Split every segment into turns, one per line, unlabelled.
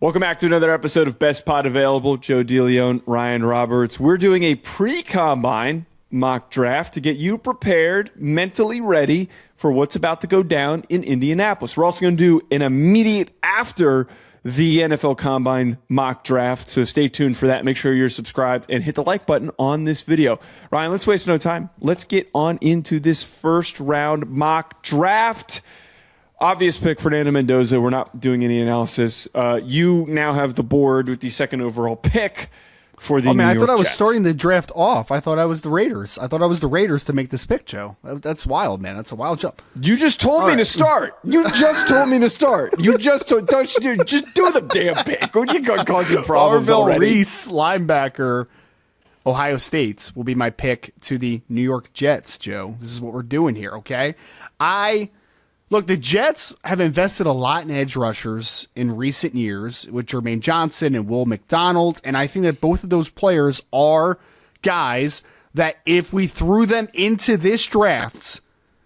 Welcome back to another episode of Best Pod Available. Joe DeLeone, Ryan Roberts. We're doing a pre-combine mock draft to get you prepared, mentally ready for what's about to go down in Indianapolis. We're also going to do an immediate after the NFL Combine mock draft, so stay tuned for that. Make sure you're subscribed and hit the like button on this video. Ryan, let's waste no time. Let's get on into this first round mock draft. Obvious pick, Fernando Mendoza. We're not doing any analysis. You now have the board with the second overall pick for the New York
I thought I was
Jets.
starting the draft off. I thought I was the Raiders. I thoued I was the Raiders to make this pick, Joe. That's wild, man. That's a wild jump.
You just told me to start. You just told me to start. You just just do the damn pick. When you got causing problems
Arvell
already.
Reese, linebacker, Ohio State, will be my pick to the New York Jets, Joe. This is what we're doing here, okay? Look, the Jets have invested a lot in edge rushers in recent years with Jermaine Johnson and Will McDonald, and I think that both of those players are guys that if we threw them into this draft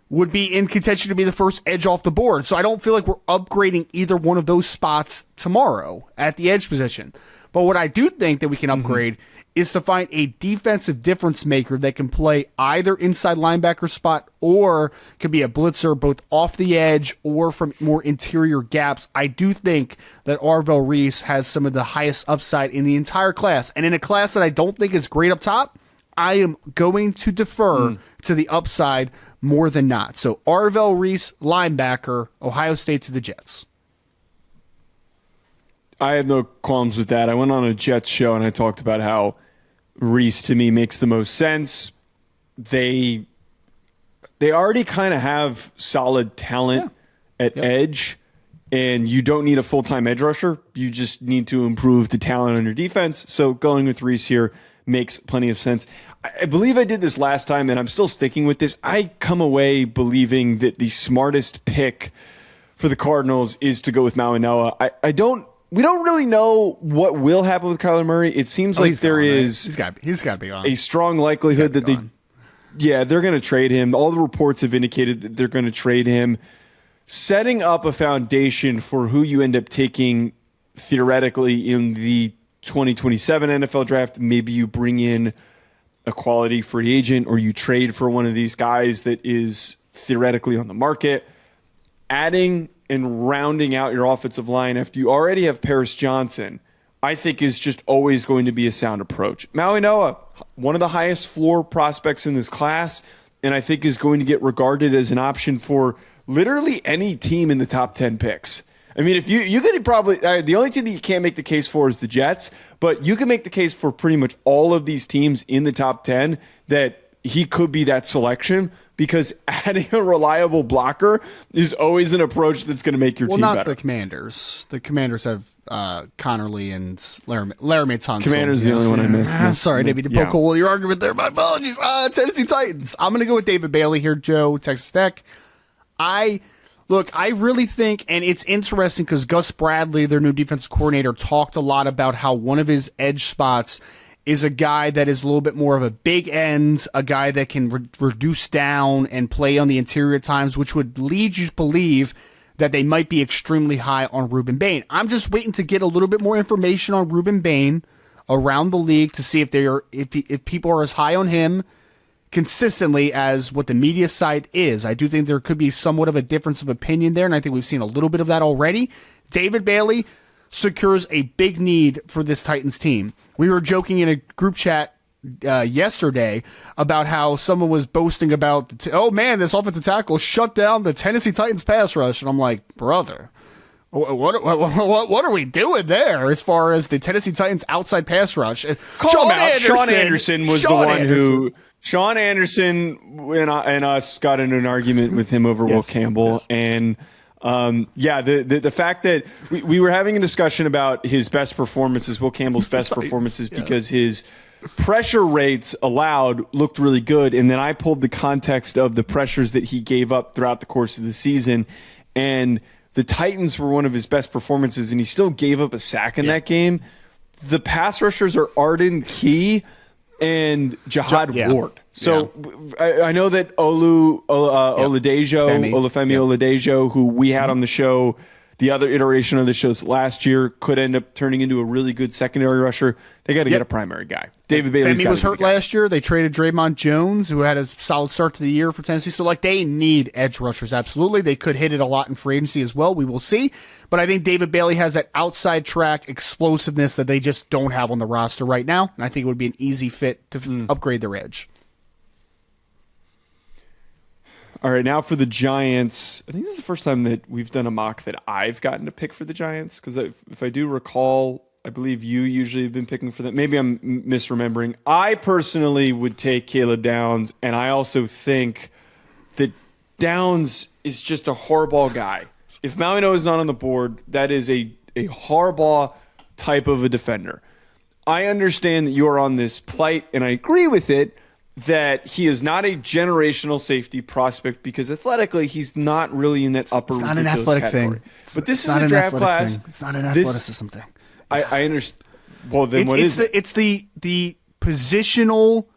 would be in contention to be the first edge off the board. So I don't feel like we're upgrading either one of those spots tomorrow at the edge position. But what I do think that we can upgrade is to find a defensive difference maker that can play either inside linebacker spot or could be a blitzer both off the edge or from more interior gaps. I do think that Arvell Reese has some of the highest upside in the entire class. And in a class that I don't think is great up top, I am going to defer to the upside more than not. So Arvell Reese, linebacker, Ohio State to the Jets.
I have no qualms with that. I went on a Jets show and I talked about how Reese to me makes the most sense. They already kind of have solid talent at edge, and you don't need a full-time edge rusher. You just need to improve the talent on your defense. So going with Reese here makes plenty of sense. I believe I did this last time, and I'm still sticking with this. I come away believing that the smartest pick for the Cardinals is to go with Maui Noah. We don't really know what will happen with Kyler Murray. It seems like there is
he's got to be on.
A strong likelihood that they're going to trade him. All the reports have indicated that they're going to trade him, setting up a foundation for who you end up taking theoretically in the 2027 NFL draft. Maybe you bring in a quality free agent or you trade for one of these guys that is theoretically on the market. Adding and rounding out your offensive line after you already have Paris Johnson, I think is just always going to be a sound approach. Maui Noah, one of the highest floor prospects in this class, and I think is going to get regarded as an option for literally any team in the top 10 picks. I mean, if you could probably the only team that you can't make the case for is the Jets, but you can make the case for pretty much all of these teams in the top 10 that he could be that selection, because adding a reliable blocker is always an approach that's going to make your team better.
Well, not the Commanders. The Commanders have Connerly and Laramie Tunsil.
Commanders is the only one I missed.
Sorry, David, to poke hole in your argument there. My apologies. Tennessee Titans. I'm going to go with David Bailey here, Joe, Texas Tech. I really think, and it's interesting because Gus Bradley, their new defensive coordinator, talked a lot about how one of his edge spots is a guy that is a little bit more of a big end, a guy that can reduce down and play on the interior at times, which would lead you to believe that they might be extremely high on Ruben Bain. I'm just waiting to get a little bit more information on Ruben Bain around the league to see if people are as high on him consistently as what the media side is. I do think there could be somewhat of a difference of opinion there, and I think we've seen a little bit of that already. David Bailey secures a big need for this Titans team. We were joking in a group chat yesterday about how someone was boasting about, this offensive tackle shut down the Tennessee Titans pass rush. And I'm like, brother, what are we doing there as far as the Tennessee Titans outside pass rush?
Sean Anderson was the one who... Sean Anderson and us got in an argument with him over Will Campbell. Yes. And the fact that we were having a discussion about his best performances, Will Campbell's best performances, because his pressure rates allowed looked really good. And then I pulled the context of the pressures that he gave up throughout the course of the season. And the Titans were one of his best performances, and he still gave up a sack in that game. The pass rushers are Arden Key and Jihad Ward. So I know that Olufemi Oladejo, who we had on the show the other iteration of the shows last year could end up turning into a really good secondary rusher. They got to get a primary guy. David Bailey
was hurt last year. They traded Draymond Jones, who had a solid start to the year for Tennessee. So, they need edge rushers, absolutely. They could hit it a lot in free agency as well. We will see. But I think David Bailey has that outside track explosiveness that they just don't have on the roster right now. And I think it would be an easy fit to upgrade their edge.
All right, now for the Giants. I think this is the first time that we've done a mock that I've gotten to pick for the Giants, because if I do recall, I believe you usually have been picking for them. Maybe I'm misremembering. I personally would take Caleb Downs, and I also think that Downs is just a Harbaugh guy. If Malino is not on the board, that is a Harbaugh type of a defender. I understand that you are on this plight, and I agree with it, that he is not a generational safety prospect because athletically he's not really in that upper.
It's not an athletic
category.
thing.
But this is a draft class.
It's not an athleticism thing.
I understand. Well, then what is it?
It's the positional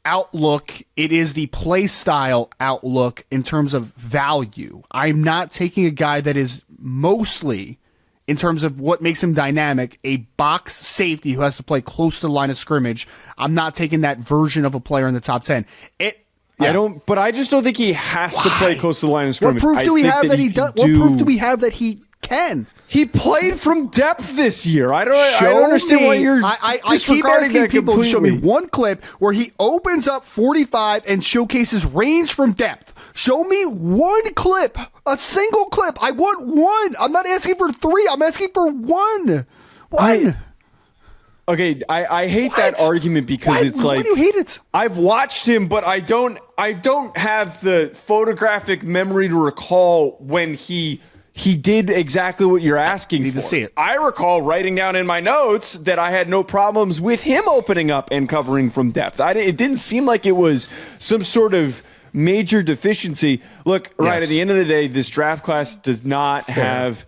outlook. It is the play style outlook in terms of value. I'm not taking a guy that is mostly, in terms of what makes him dynamic, a box safety who has to play close to the line of scrimmage. I'm not taking that version of a player in the top 10.
But I just don't think he has to play close to the line of scrimmage.
What proof do we have that he does? What proof do we have that he can?
He played from depth this year. I don't understand why you're
I keep asking people to show me one clip where he opens up 45 and showcases range from depth. Show me one clip, a single clip. I want one. I'm not asking for 3. I'm asking for one.
Okay, I hate that argument because it's like,
why do you hate it?
I've watched him, but I don't have the photographic memory to recall when he did exactly what you're asking for.
To see it.
I recall writing down in my notes that I had no problems with him opening up and covering from depth. It didn't seem like it was some sort of major deficiency. Look, right, at the end of the day, this draft class does not have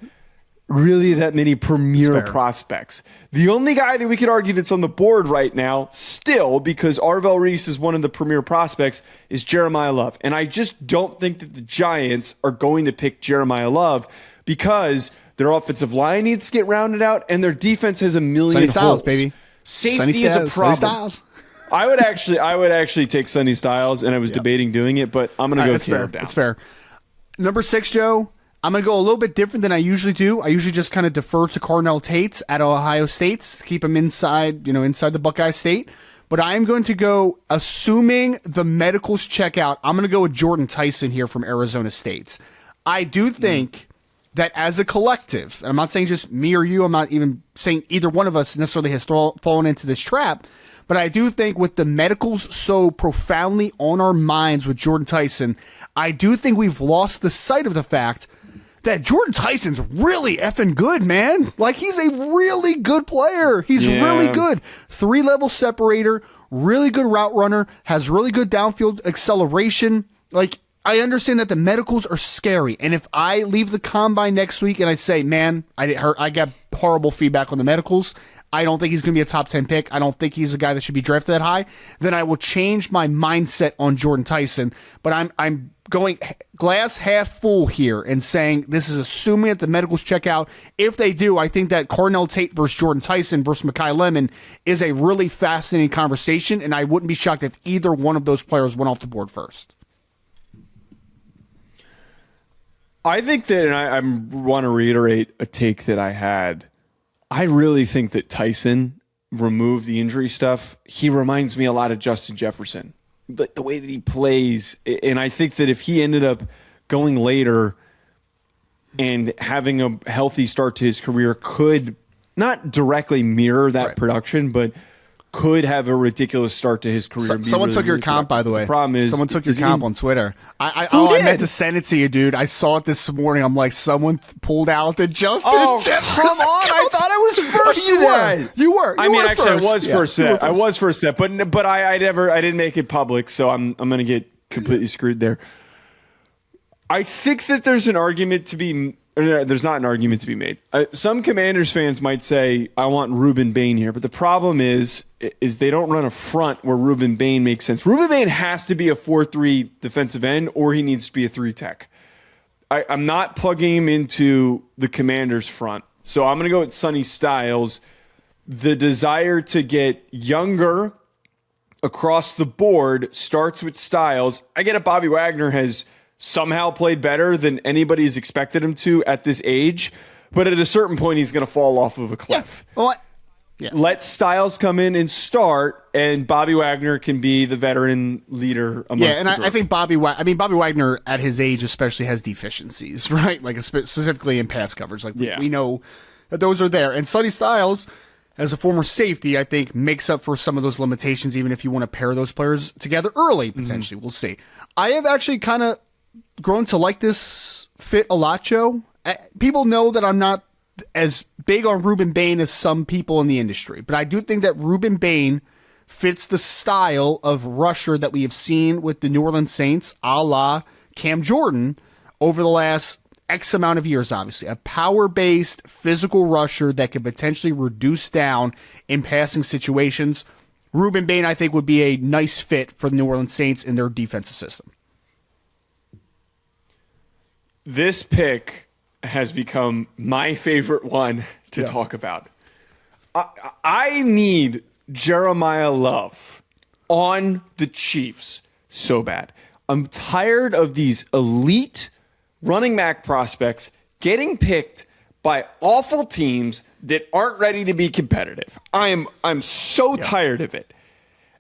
really that many premier prospects. The only guy that we could argue that's on the board right now, still, because Arvell Reese is one of the premier prospects, is Jeremiah Love. And I just don't think that the Giants are going to pick Jeremiah Love because their offensive line needs to get rounded out and their defense has a million
Sonny Styles,
holes.
baby.
Safety is a problem. I would actually take Sonny Styles, and I was debating doing it, but I'm going to go Caleb Downs.
That's fair. Number 6, Joe. I'm going to go a little bit different than I usually do. I usually just kind of defer to Carnell Tate at Ohio State, keep him inside the Buckeye State. But I'm going to go, assuming the medicals check out, I'm going to go with Jordan Tyson here from Arizona State. I do think that as a collective, and I'm not saying just me or you, I'm not even saying either one of us necessarily has fallen into this trap, but I do think with the medicals so profoundly on our minds with Jordan Tyson, I do think we've lost the sight of the fact that Jordan Tyson's really effing good, man. Like, he's a really good player. He's really good. 3-level separator, really good route runner, has really good downfield acceleration. Like, I understand that the medicals are scary. And if I leave the combine next week and I say, man, I got horrible feedback on the medicals, I don't think he's going to be a top 10 pick, I don't think he's a guy that should be drafted that high, then I will change my mindset on Jordan Tyson. But I'm going glass half full here and saying this is assuming that the medicals check out. If they do, I think that Carnell Tate versus Jordan Tyson versus Mekhi Lemon is a really fascinating conversation, and I wouldn't be shocked if either one of those players went off the board first.
I think that, and I want to reiterate a take that I had, I really think that Tyson, remove the injury stuff, he reminds me a lot of Justin Jefferson. The way that he plays, and I think that if he ended up going later and having a healthy start to his career, could not directly mirror that production, but could have a ridiculous start to his career.
Someone took your comp, by the way.
The problem is,
someone took your comp on Twitter. I meant to send it to you, dude. I saw it this morning. I'm like, someone pulled out the Justin Jefferson.
Come on! I thought I was first.
You were.
I mean, actually, I was first. I was first, but I didn't make it public, so I'm gonna get completely screwed there. I think that there's an argument to be. There's not an argument to be made. Some Commanders fans might say, I want Reuben Bain here. But the problem is they don't run a front where Reuben Bain makes sense. Reuben Bain has to be a 4-3 defensive end, or he needs to be a 3 tech. I'm not plugging him into the Commanders front. So I'm going to go with Sonny Styles. The desire to get younger across the board starts with Styles. I get it. Bobby Wagner has somehow played better than anybody's expected him to at this age. But at a certain point, he's going to fall off of a cliff.
Yeah. Well,
let Styles come in and start, and Bobby Wagner can be the veteran leader amongst the group.
I think Bobby Wagner at his age especially has deficiencies, right? Like specifically in pass coverage. Like we know that those are there. And Sonny Styles, as a former safety, I think makes up for some of those limitations, even if you want to pair those players together early, potentially. We'll see. I have actually kind of grown to like this fit a lot, Joe. People know that I'm not as big on Ruben Bain as some people in the industry, but I do think that Ruben Bain fits the style of rusher that we have seen with the New Orleans Saints, a la Cam Jordan, over the last X amount of years, obviously. A power-based physical rusher that could potentially reduce down in passing situations. Ruben Bain, I think, would be a nice fit for the New Orleans Saints in their defensive system.
This pick has become my favorite one to talk about. I need Jeremiah Love on the Chiefs so bad. I'm tired of these elite running back prospects getting picked by awful teams that aren't ready to be competitive. I'm so tired of it.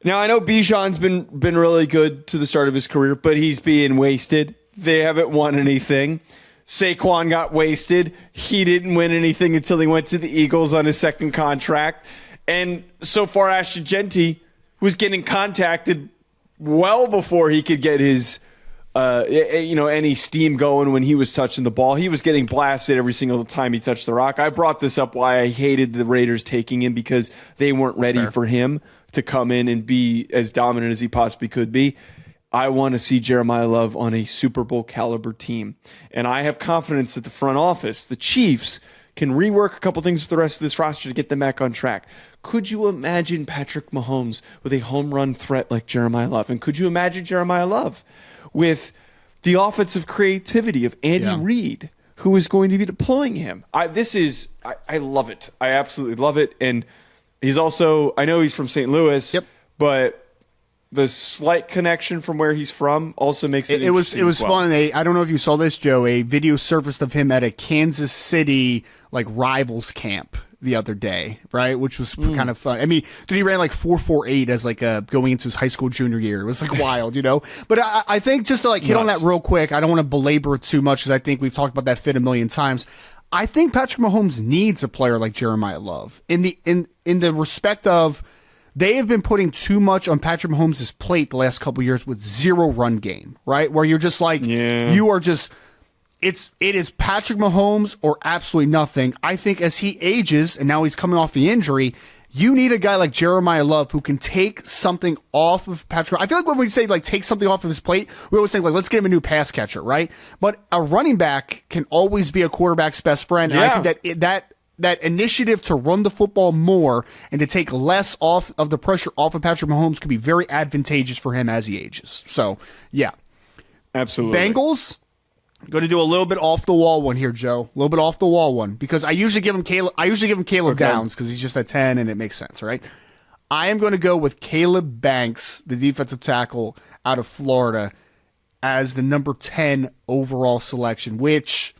Now, I know Bijan's been really good to the start of his career, but he's being wasted. They haven't won anything. Saquon got wasted. He didn't win anything until he went to the Eagles on his second contract. And so far, Ashton Genty was getting contacted well before he could get his, any steam going when he was touching the ball. He was getting blasted every single time he touched the rock. I brought this up why I hated the Raiders taking him, because they weren't ready for him to come in and be as dominant as he possibly could be. I want to see Jeremiah Love on a Super Bowl caliber team. And I have confidence that the front office, the Chiefs, can rework a couple things with the rest of this roster to get them back on track. Could you imagine Patrick Mahomes with a home run threat like Jeremiah Love? And could you imagine Jeremiah Love with the offensive creativity of Andy Reid, who is going to be deploying him? I love it. I absolutely love it. And he's also, I know he's from St. Louis, but the slight connection from where he's from also makes it interesting.
It was fun. I don't know if you saw this, Joe. A video surfaced of him at a Kansas City rivals camp the other day, right? Which was kind of fun. I mean, he ran 4.48 as going into his high school junior year. It was wild, But I think just to hit on that real quick, I don't want to belabor it too much because I think we've talked about that fit a million times. I think Patrick Mahomes needs a player like Jeremiah Love in the respect of, they have been putting too much on Patrick Mahomes' plate the last couple of years with zero run game, right? Where you're just you are just, it is Patrick Mahomes or absolutely nothing. I think as he ages, and now he's coming off the injury, you need a guy like Jeremiah Love who can take something off of Patrick. I feel like when we say take something off of his plate, we always think let's get him a new pass catcher, right? But a running back can always be a quarterback's best friend. And I think that initiative to run the football more and to take less off of the pressure off of Patrick Mahomes could be very advantageous for him as he ages. So, yeah.
Absolutely.
Bengals, going to do a little bit off the wall one here, Joe. A little bit off the wall one, because I usually give him Caleb Downs because he's just at 10 and it makes sense, right? I am going to go with Caleb Banks, the defensive tackle out of Florida, as the number 10 overall selection, which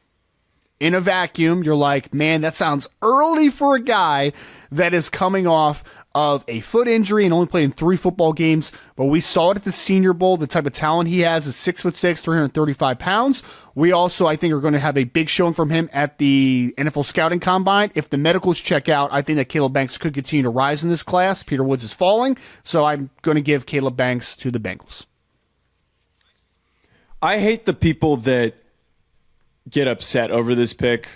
in a vacuum, you're like, man, that sounds early for a guy that is coming off of a foot injury and only played in 3 football games. But we saw it at the Senior Bowl, the type of talent he has is 6'6", 335 pounds. We also, I think, are going to have a big showing from him at the NFL Scouting Combine. If the medicals check out, I think that Caleb Banks could continue to rise in this class. Peter Woods is falling, so I'm going to give Caleb Banks to the Bengals.
I hate the people that get upset over this pick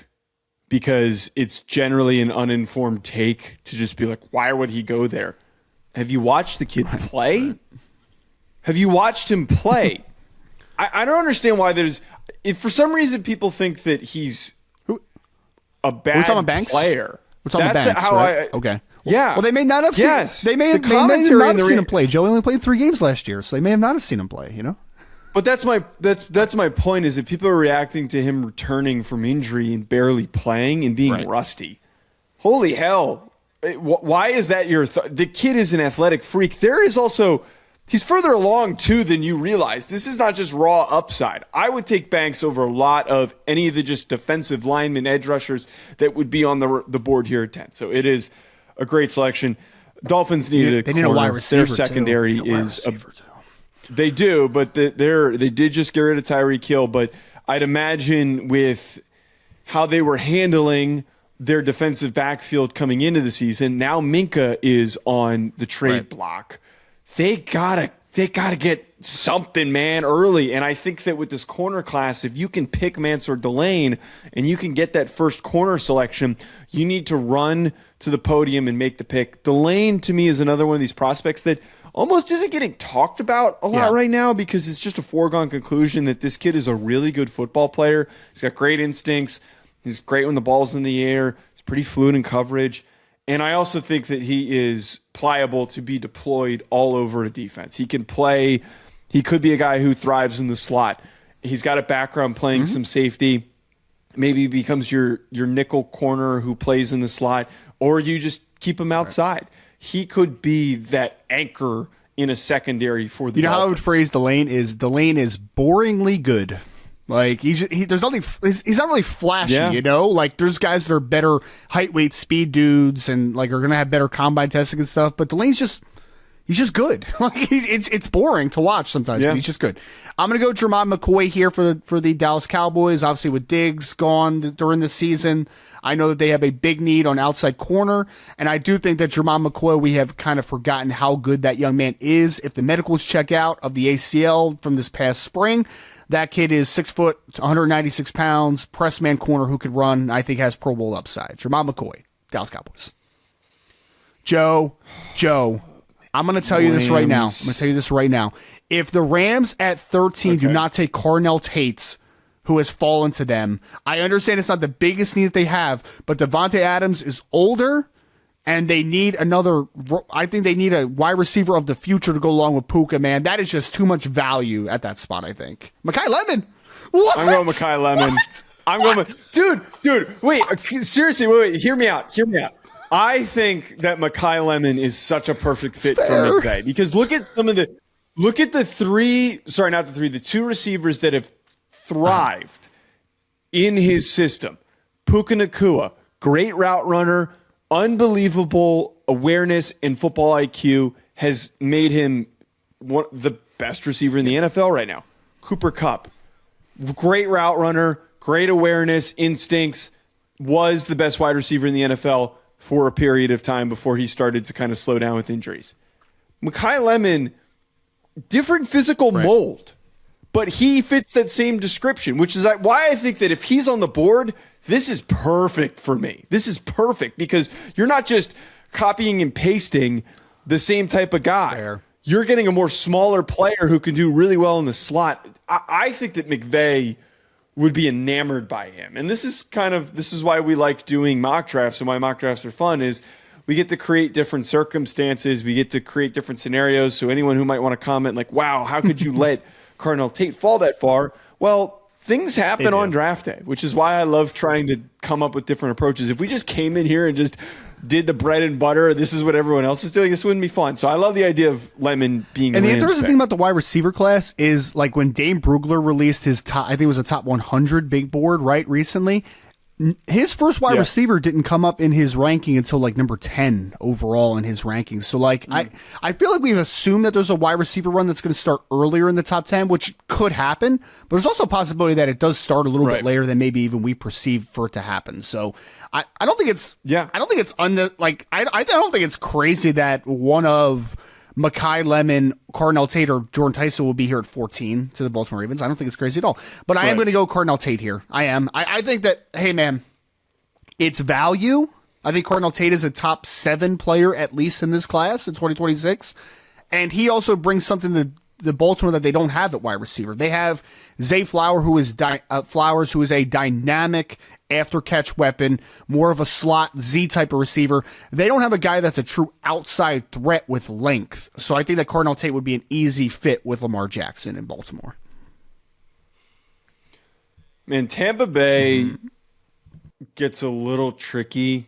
because it's generally an uninformed take to just be like, why would he go there? Have you watched the kid play? Have you watched him play? I don't understand why if for some reason people think that he's a bad player.
We're talking about Banks, right? Okay.
Yeah.
Well, they may not have seen. They may not have seen him play. Joe only played 3 games last year, so they may have not have seen him play.
But that's my point, is that people are reacting to him returning from injury and barely playing and being rusty. Holy hell. Why is that your the kid is an athletic freak. There is also, he's further along too than you realize. This is not just raw upside. I would take Banks over a lot of any of the just defensive linemen, edge rushers that would be on the board here at 10. So it is a great selection. Dolphins needed
a wide receiver.
Their secondary is they do, but they did just get rid of Tyreek Hill. But I'd imagine with how they were handling their defensive backfield coming into the season, now Minka is on the trade block. They gotta get something, man, early. And I think that with this corner class, if you can pick Mance or DeLeone and you can get that first corner selection, you need to run to the podium and make the pick. DeLeone, to me, is another one of these prospects that almost isn't getting talked about a lot right now, because it's just a foregone conclusion that this kid is a really good football player. He's got great instincts. He's great when the ball's in the air. He's pretty fluid in coverage. And I also think that he is pliable to be deployed all over a defense. He can play. He could be a guy who thrives in the slot. He's got a background playing some safety. Maybe he becomes your nickel corner who plays in the slot, or you just keep him outside. He could be that anchor in a secondary for the Dolphins.
How I would phrase DeLeone is boringly good. Like there's nothing. He's not really flashy, Like there's guys that are better height, weight, speed dudes, and like are gonna have better combine testing and stuff. But Delane's he's just good. Like it's boring to watch sometimes, but he's just good. I'm gonna go Jermon McCoy here for the Dallas Cowboys. Obviously with Diggs gone during the season, I know that they have a big need on outside corner, and I do think that Jermon McCoy, we have kind of forgotten how good that young man is. If the medicals check out of the ACL from this past spring. That kid is 6 foot, 196 pounds, press man corner who could run, I think has Pro Bowl upside. Jermon McCoy, Dallas Cowboys. Joe, I'm going to tell you this right now. If the Rams at 13 do not take Carnell Tate, who has fallen to them, I understand it's not the biggest need that they have, but Devontae Adams is older, and they need I think they need a wide receiver of the future to go along with Puka, man. That is just too much value at that spot, I think. Mekhi Lemon. What?
I'm going Mekhi Lemon.
What?
I'm going with, dude, wait, seriously, wait, hear me out. I think that Mekhi Lemon is such a perfect fit for McVay, because look at the two receivers that have thrived in his system. Puka Nacua, great route runner, unbelievable awareness and football IQ, has made him the best receiver in the NFL right now. Cooper Kupp, great route runner, great awareness, instincts, was the best wide receiver in the NFL for a period of time before he started to kind of slow down with injuries. Mekhi Lemon, different physical mold, but he fits that same description, which is why I think that if he's on the board, this is perfect for me. This is perfect because you're not just copying and pasting the same type of guy. You're getting a more smaller player who can do really well in the slot. I think that McVay would be enamored by him. And this is why we like doing mock drafts, and why mock drafts are fun, is we get to create different circumstances. We get to create different scenarios. So anyone who might want to comment like, wow, how could you let Carnell Tate fall that far? Well, things happen on draft day, which is why I love trying to come up with different approaches. If we just came in here and just did the bread and butter, this is what everyone else is doing, this wouldn't be fun. So I love the idea of Lemon being.
And the interesting thing about the wide receiver class is, like, when Dane Brugler released his top, I think it was a top 100 big board, right, recently. His first wide receiver didn't come up in his ranking until like number 10 overall in his rankings. So like I feel like we've assumed that there's a wide receiver run that's going to start earlier in the top 10, which could happen, but there's also a possibility that it does start a little bit later than maybe even we perceive for it to happen. So I don't think it's I don't think it's I don't think it's crazy that one of Mekhi Lemon, Carnell Tate, or Jordan Tyson will be here at 14 to the Baltimore Ravens. I don't think it's crazy at all. But I am going to go Carnell Tate here. I am. I think that, hey, man, it's value. I think Carnell Tate is a top 7 player, at least in this class in 2026. And he also brings something to the Baltimore that they don't have at wide receiver. They have Zay Flowers, who is a dynamic after-catch weapon, more of a slot Z type of receiver. They don't have a guy that's a true outside threat with length. So I think that Carnell Tate would be an easy fit with Lamar Jackson in Baltimore.
Man, Tampa Bay gets a little tricky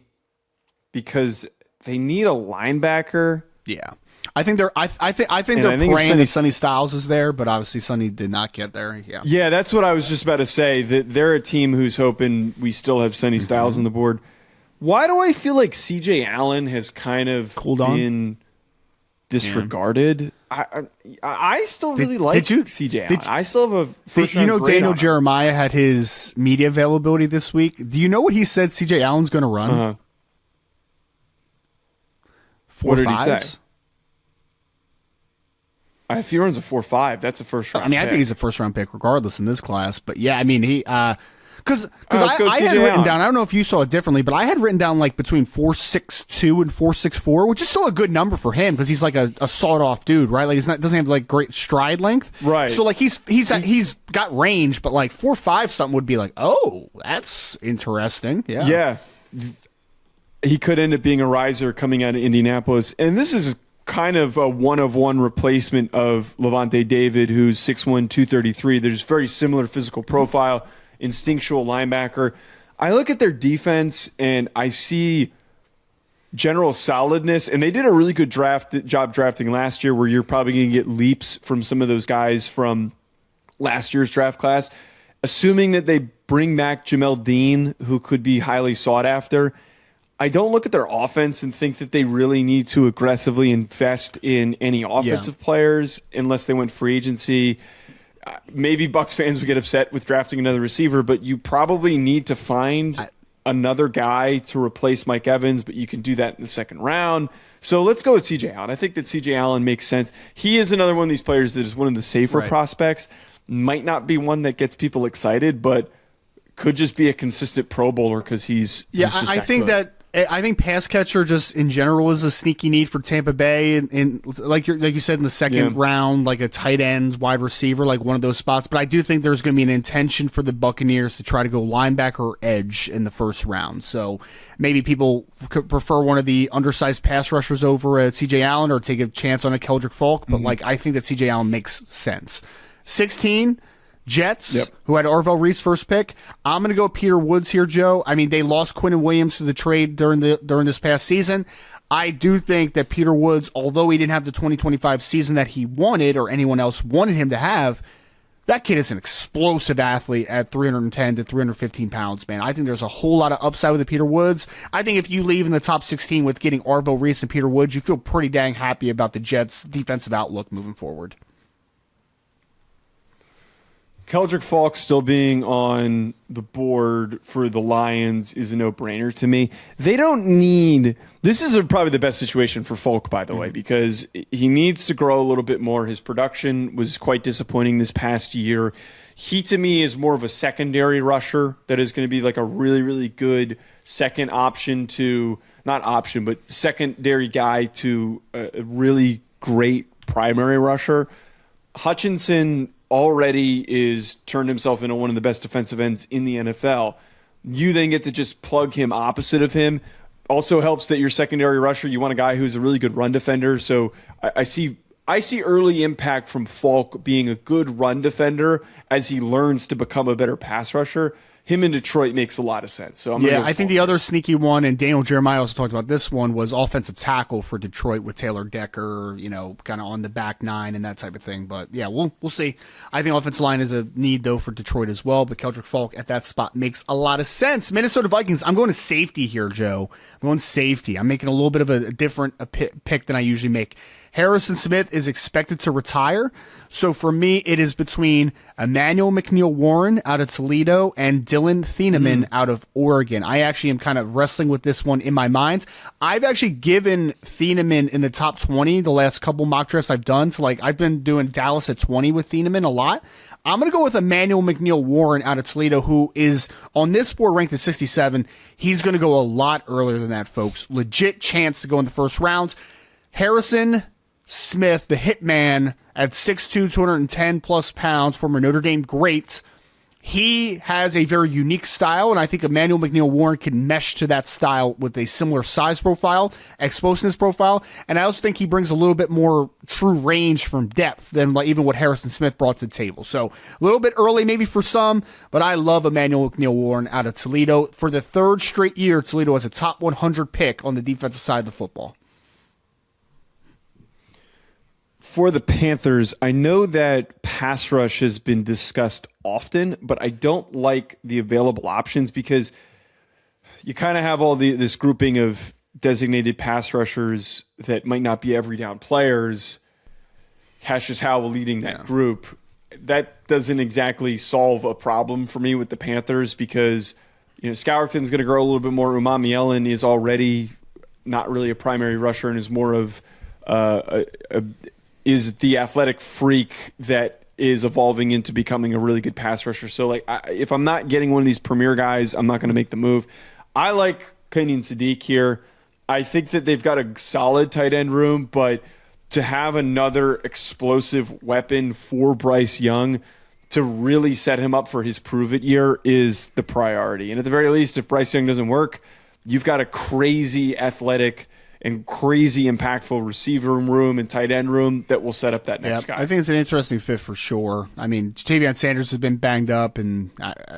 because they need a linebacker.
Yeah. I think they're praying if Sonny Styles is there, but obviously Sonny did not get there. Yeah.
Yeah, that's what I was just about to say. That they're a team who's hoping we still have Sonny Styles on the board. Why do I feel like CJ Allen has kind of been disregarded? I still really like CJ Allen. I still have a first round grade
Daniel
on him.
Jeremiah had his media availability this week. Do you know what he said CJ Allen's going to run?
Uh-huh.
4
What did he
5s?
say? If he runs a 4.5, that's a first round.
I think he's a first round pick regardless in this class. But yeah, he because
let's go
I had
CJ
written
Allen.
down. I don't know if you saw it differently, but I had written down like between 4.62 and 4.64, which is still a good number for him because he's like a sawed off dude, right? Like doesn't have like great stride length,
right?
So like he's got range, but like 4.5 something would be like, oh, that's interesting. Yeah.
He could end up being a riser coming out of Indianapolis, and this is kind of a one-of-one replacement of Levante David, who's 6'1", 233. There's very similar physical profile, instinctual linebacker. I look at their defense, and I see general solidness, and they did a really good job drafting last year where you're probably going to get leaps from some of those guys from last year's draft class. Assuming that they bring back Jamel Dean, who could be highly sought after, I don't look at their offense and think that they really need to aggressively invest in any offensive players unless they went free agency. Maybe Bucs fans would get upset with drafting another receiver, but you probably need to find another guy to replace Mike Evans, but you can do that in the second round. So let's go with CJ Allen. I think that CJ Allen makes sense. He is another one of these players that is one of the safer prospects. Might not be one that gets people excited, but could just be a consistent Pro Bowler because he's just
I think
good.
I think pass catcher just in general is a sneaky need for Tampa Bay, and like you said in the second round, like a tight end, wide receiver, like one of those spots. But I do think there's going to be an intention for the Buccaneers to try to go linebacker or edge in the first round. So maybe people could prefer one of the undersized pass rushers over at CJ Allen or take a chance on a Keldrick Falk. But like I think that CJ Allen makes sense. 16. Jets, who had Arvell Reese first pick. I'm going to go Peter Woods here, Joe. I mean, they lost Quinnen Williams to the trade during this past season. I do think that Peter Woods, although he didn't have the 2025 season that he wanted or anyone else wanted him to have, that kid is an explosive athlete at 310 to 315 pounds, man. I think there's a whole lot of upside with the Peter Woods. I think if you leave in the top 16 with getting Arvell Reese and Peter Woods, you feel pretty dang happy about the Jets' defensive outlook moving forward.
Keldrick Falk still being on the board for the Lions is a no-brainer to me. They don't need – this is probably the best situation for Falk, by the way, because he needs to grow a little bit more. His production was quite disappointing this past year. He, to me, is more of a secondary rusher that is going to be like a really, really good second option to – not option, but secondary guy to a really great primary rusher. Hutchinson – already is turned himself into one of the best defensive ends in the NFL. You then get to just plug him opposite of him. Also helps that your secondary rusher, you want a guy who's a really good run defender. So I see early impact from Falk being a good run defender as he learns to become a better pass rusher. Him in Detroit makes a lot of sense. So
I think the other sneaky one, and Daniel Jeremiah also talked about this one, was offensive tackle for Detroit with Taylor Decker, kind of on the back nine and that type of thing. But yeah, we'll see. I think offensive line is a need though for Detroit as well. But Keldrick Falk at that spot makes a lot of sense. Minnesota Vikings. I'm going to safety here, Joe. I'm going safety. I'm making a little bit of a different pick than I usually make. Harrison Smith is expected to retire. So for me, it is between Emmanuel McNeil-Warren out of Toledo and Dylan Thieneman out of Oregon. I actually am kind of wrestling with this one in my mind. I've actually given Thieneman in the top 20 the last couple mock drafts I've done. So I've been doing Dallas at 20 with Thieneman a lot. I'm going to go with Emmanuel McNeil-Warren out of Toledo, who is on this board ranked at 67. He's going to go a lot earlier than that, folks. Legit chance to go in the first round. Harrison Smith, the hitman, at 6'2", 210 plus pounds, former Notre Dame great. He has a very unique style, and I think Emmanuel McNeil-Warren can mesh to that style with a similar size profile, explosiveness profile, and I also think he brings a little bit more true range from depth than like even what Harrison Smith brought to the table. So a little bit early maybe for some, but I love Emmanuel McNeil-Warren out of Toledo. For the third straight year, Toledo has a top 100 pick on the defensive side of the football.
For the Panthers, I know that pass rush has been discussed often, but I don't like the available options because you kind of have all this grouping of designated pass rushers that might not be every down players. Cassius Howell leading that group. That doesn't exactly solve a problem for me with the Panthers because Scourton's going to grow a little bit more. Umami Ellen is already not really a primary rusher and is more of is the athletic freak that is evolving into becoming a really good pass rusher. So, if I'm not getting one of these premier guys, I'm not going to make the move. I like Kenyon Sadiq here. I think that they've got a solid tight end room, but to have another explosive weapon for Bryce Young to really set him up for his prove-it year is the priority. And at the very least, if Bryce Young doesn't work, you've got a crazy athletic and crazy impactful receiver room and tight end room that will set up that next guy.
I think it's an interesting fit for sure. I mean, Jatavion Sanders has been banged up, and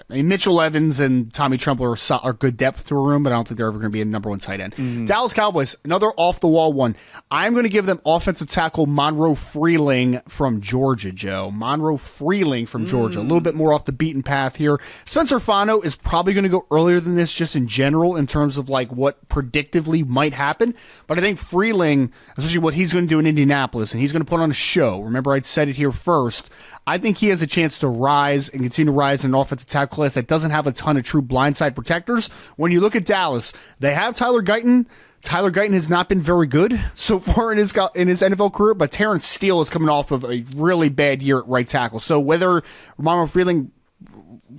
Mitchell Evans and Tommy Tremble are good depth to a room, but I don't think they're ever going to be a number one tight end. Mm-hmm. Dallas Cowboys, another off-the-wall one. I'm going to give them offensive tackle Monroe Freeling from Georgia, Joe. Monroe Freeling from Georgia. A little bit more off the beaten path here. Spencer Fano is probably going to go earlier than this just in general in terms of what predictively might happen. But I think Freeling, especially what he's going to do in Indianapolis, and he's going to put on a show. Remember, I'd said it here first. I think he has a chance to rise and continue to rise in an offensive tackle class that doesn't have a ton of true blindside protectors. When you look at Dallas, they have Tyler Guyton. Tyler Guyton has not been very good so far in his NFL career, but Terrence Steele is coming off of a really bad year at right tackle. So whether Monroe Freeling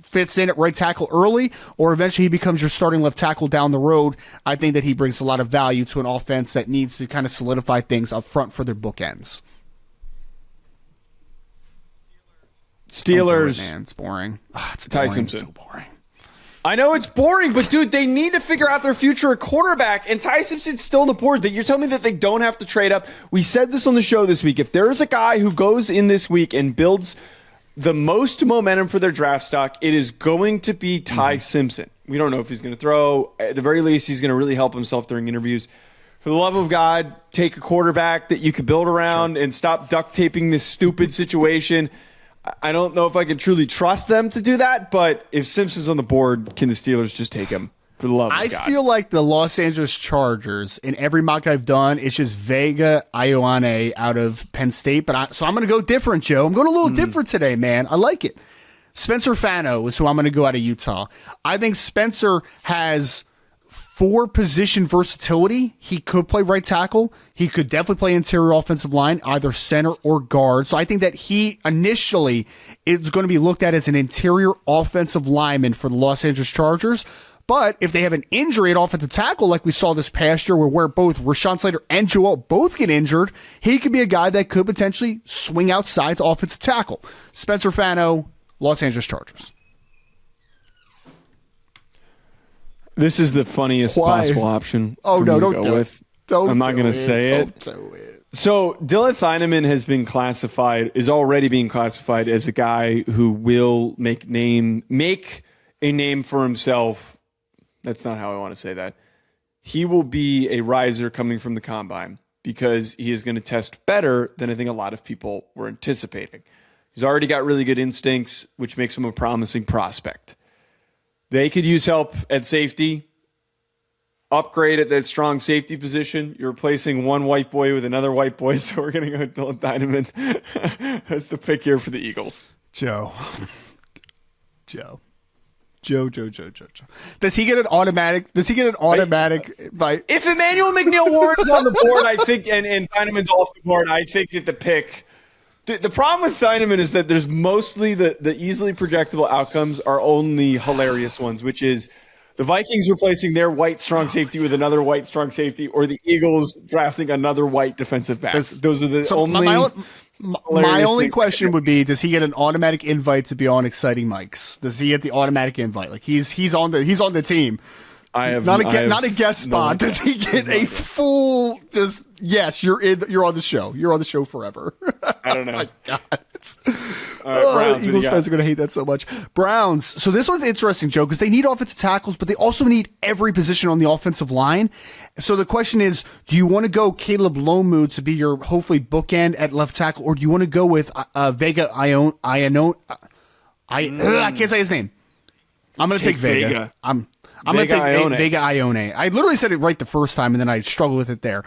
fits in at right tackle early, or eventually he becomes your starting left tackle down the road, I think that he brings a lot of value to an offense that needs to kind of solidify things up front for their bookends.
Steelers.
Man, it's boring. It's
Ty
boring.
Simpson.
It's so boring.
I know it's boring, but dude, they need to figure out their future at quarterback, and Ty Simpson's still on the board. You're telling me that they don't have to trade up? We said this on the show this week. If there is a guy who goes in this week and builds the most momentum for their draft stock, it is going to be Ty Simpson. We don't know if he's going to throw. At the very least, he's going to really help himself during interviews. For the love of God, take a quarterback that you could build around and stop duct taping this stupid situation. I don't know if I can truly trust them to do that, but if Simpson's on the board, can the Steelers just take him? For the love of God.
I feel like the Los Angeles Chargers, in every mock I've done, it's just Vega Ioane out of Penn State. So I'm going to go different, Joe. I'm going a little different today, man. I like it. Spencer Fano is who I'm going to go out of Utah. I think Spencer has position versatility. He could play right tackle. He could definitely play interior offensive line, either center or guard. So I think that he initially is going to be looked at as an interior offensive lineman for the Los Angeles Chargers. But if they have an injury at offensive tackle, like we saw this past year, where both Rashawn Slater and Joel both get injured, he could be a guy that could potentially swing outside to offensive tackle. Spencer Fano, Los Angeles Chargers.
This is the funniest possible option.
Oh, no, don't do it.
I'm not going to say it.
Don't do it.
So Dylan Thieneman is already being classified as a guy who will make a name for himself. That's not how I want to say that. He will be a riser coming from the combine because he is going to test better than I think a lot of people were anticipating. He's already got really good instincts, which makes him a promising prospect. They could use help at safety, upgrade at that strong safety position. You're replacing one white boy with another white boy, so we're going to go with Dylan Thieneman. That's the pick here for the Eagles.
Joe. Does he get an automatic? If
Emmanuel McNeil-Warren's on the board, I think, and Thieneman's off the board, I think that the pick. The problem with Thieneman is that there's mostly the easily projectable outcomes are only hilarious ones, which is the Vikings replacing their white strong safety with another white strong safety, or the Eagles drafting another white defensive back. Those are the only.
My only question would be: does he get an automatic invite to be on Exciting Mics? Does he get the automatic invite? Like he's on the team. Not a guest spot. Does he get a full? Just yes, you're on the show. You're on the show forever.
I don't know.
Oh my God.
Browns,
Eagles fans are going to hate that so much. Browns. So this one's interesting, Joe, because they need offensive tackles, but they also need every position on the offensive line. So the question is, do you want to go Caleb Lomu to be your hopefully bookend at left tackle, or do you want to go with Vega Ione? I can't say his name. I'm going to take Vega. I'm going to take Vega Ione. I literally said it right the first time, and then I struggled with it there.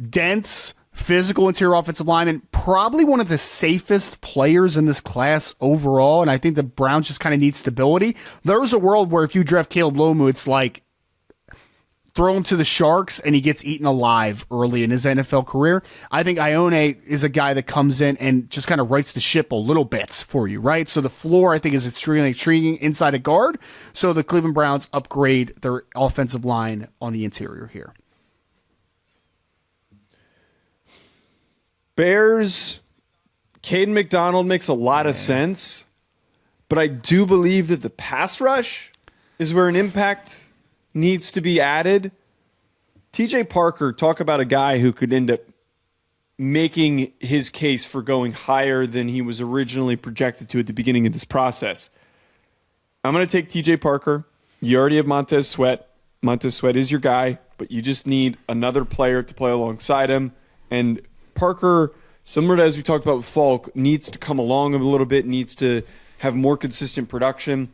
Dense, physical interior offensive lineman, probably one of the safest players in this class overall, and I think the Browns just kind of need stability. There's a world where if you draft Caleb Lomu, it's like throw him to the Sharks and he gets eaten alive early in his NFL career. I think Ione is a guy that comes in and just kind of rights the ship a little bit for you, right? So the floor, I think, is extremely intriguing inside a guard. So the Cleveland Browns upgrade their offensive line on the interior here.
Bears, Caden McDonald makes a lot of sense, but I do believe that the pass rush is where an impact needs to be added. TJ Parker, talk about a guy who could end up making his case for going higher than he was originally projected to at the beginning of this process. I'm going to take TJ Parker. You already have Montez Sweat. Montez Sweat is your guy, but you just need another player to play alongside him. And Parker, similar to as we talked about with Falk, needs to come along a little bit, needs to have more consistent production.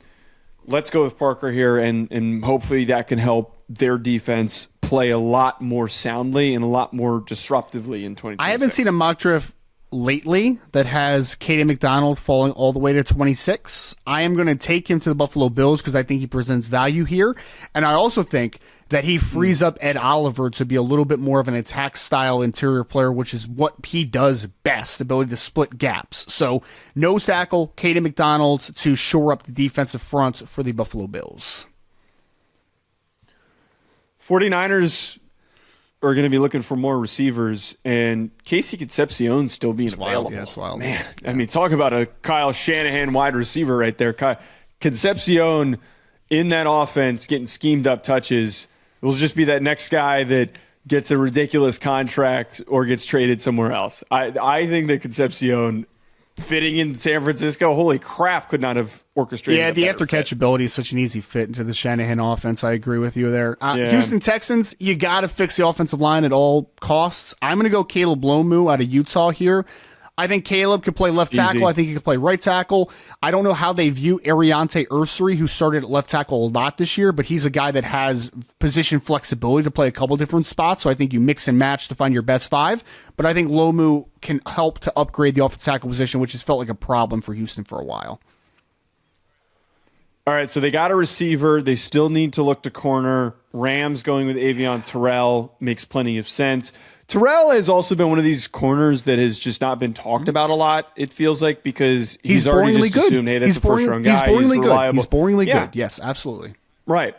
Let's go with Parker here, and hopefully that can help their defense play a lot more soundly and a lot more disruptively in 2026.
I haven't seen a mock draft lately that has Caden McDonald falling all the way to 26. I am going to take him to the Buffalo Bills because I think he presents value here. And I also think that he frees up Ed Oliver to be a little bit more of an attack style interior player, which is what he does best, the ability to split gaps. So nose tackle, Caden McDonald to shore up the defensive front for the Buffalo Bills.
49ers are going to be looking for more receivers, and Casey Concepcion still being available.
Yeah, it's wild.
Man, I mean, talk about a Kyle Shanahan wide receiver right there. Concepcion in that offense getting schemed up touches. It will just be that next guy that gets a ridiculous contract or gets traded somewhere else. I think that Concepcion fitting in San Francisco, holy crap, could not have orchestrated.
Yeah, the after catch ability is such an easy fit into the Shanahan offense. I agree with you there.
Yeah.
Houston Texans, you got to fix the offensive line at all costs. I'm going to go Caleb Lomu out of Utah here. I think Caleb could play left tackle.
Easy.
I think he could play right tackle. I don't know how they view Ariante Ursary, who started at left tackle a lot this year, but he's a guy that has position flexibility to play a couple different spots. So I think you mix and match to find your best five. But I think Lomu can help to upgrade the offensive tackle position, which has felt like a problem for Houston for a while.
All right, so they got a receiver. They still need to look to corner. Rams going with Avion Terrell makes plenty of sense. Terrell has also been one of these corners that has just not been talked about a lot, it feels like, because he's already just assumed, hey, that's a first-round guy.
He's boringly good.
Reliable.
He's boringly good. Yes, absolutely.
Right.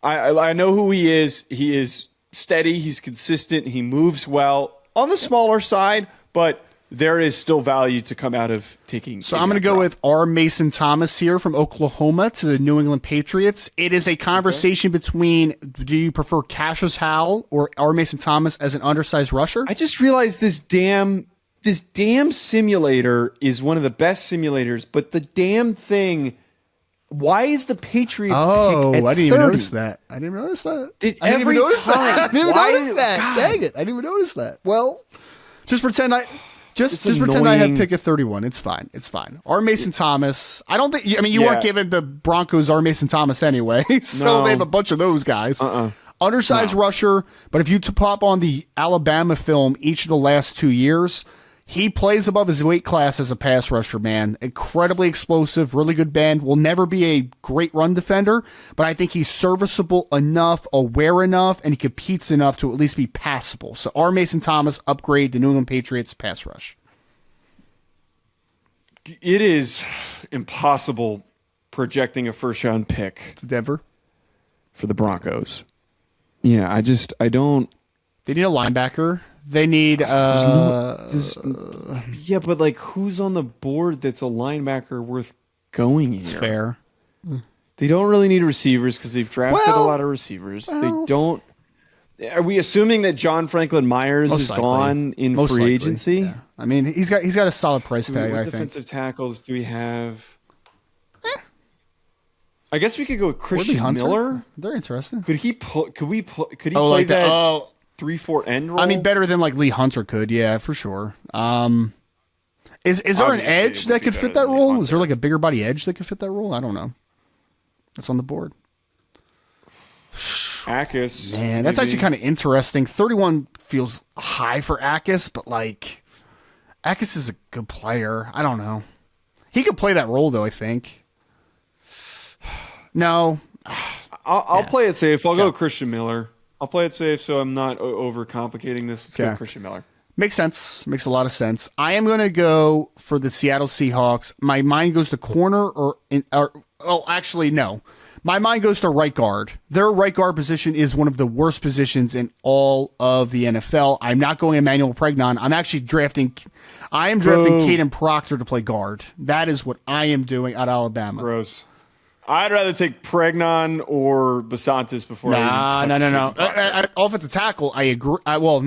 I know who he is. He is steady. He's consistent. He moves well on the smaller side, but there is still value to come out of taking.
So I'm going to go with R. Mason Thomas here from Oklahoma to the New England Patriots. It is a conversation between, do you prefer Cassius Howell or R. Mason Thomas as an undersized rusher?
I just realized this damn simulator is one of the best simulators, but the damn thing, why is the Patriots pick at
I didn't
30?
even notice that. I didn't even notice that. I didn't even notice that.
God.
Dang it. I didn't even notice that. Well, just pretend I... Just
It's
pretend I have
annoying.
pick at 31. It's fine. It's fine. R. Mason Thomas. I don't think. I mean, you weren't giving the Broncos R. Mason Thomas anyway, so
No.
they have a bunch of those guys. Undersized rusher, but if you pop on the Alabama film each of the last 2 years, he plays above his weight class as a pass rusher, man. Incredibly explosive, really good bend. Will never be a great run defender, but I think he's serviceable enough, aware enough, and he competes enough to at least be passable. So R. Mason Thomas, upgrade the New England Patriots pass rush.
It is impossible projecting a first-round pick
To Denver.
for the Broncos. Yeah, I don't.
They need a linebacker. They need
yeah, but like who's on the board that's a linebacker worth going here?
It's fair.
They don't really need receivers because they've drafted a lot of receivers. They don't. Are we assuming that John Franklin Myers is gone in free agency?
Yeah. I mean, he's got a solid price tag.
What
I
defensive
think.
tackles do we have? I guess we could go with Christian Miller.
They're interesting.
Could he play that 3-4 end role?
I mean, better than like Lee Hunter could. Yeah, for sure. Is there an edge that could fit that role? Is there like a bigger body edge that could fit that role? I don't know. That's on the board.
Akis.
Man, that's actually kind of interesting. 31 feels high for Akis, but like Akis is a good player. I don't know. He could play that role though, I think. No.
I'll play it safe. I'll go Christian Miller. I'll play it safe so I'm not overcomplicating this. Let's go Christian Miller.
Makes sense. Makes a lot of sense. I am going to go for the Seattle Seahawks. My mind goes to corner actually, no. My mind goes to right guard. Their right guard position is one of the worst positions in all of the NFL. I'm not going Emmanuel Pregnon. I'm actually drafting Caden Proctor to play guard. That is what I am doing at Alabama.
Gross. I'd rather take Pregnon or Basantis before.
No. Offensive tackle, I agree. I do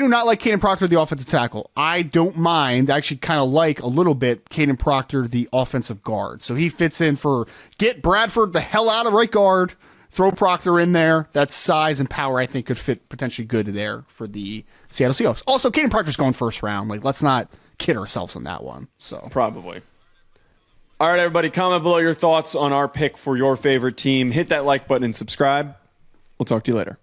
not like Caden Proctor, the offensive tackle. I don't mind. I actually kind of like a little bit Caden Proctor, the offensive guard. So he fits in for get Bradford the hell out of right guard, throw Proctor in there. That size and power, I think, could fit potentially good there for the Seattle Seahawks. Also, Caden Proctor's going first round. Like, let's not kid ourselves on that one. So
probably. All right, everybody, comment below your thoughts on our pick for your favorite team. Hit that like button and subscribe. We'll talk to you later.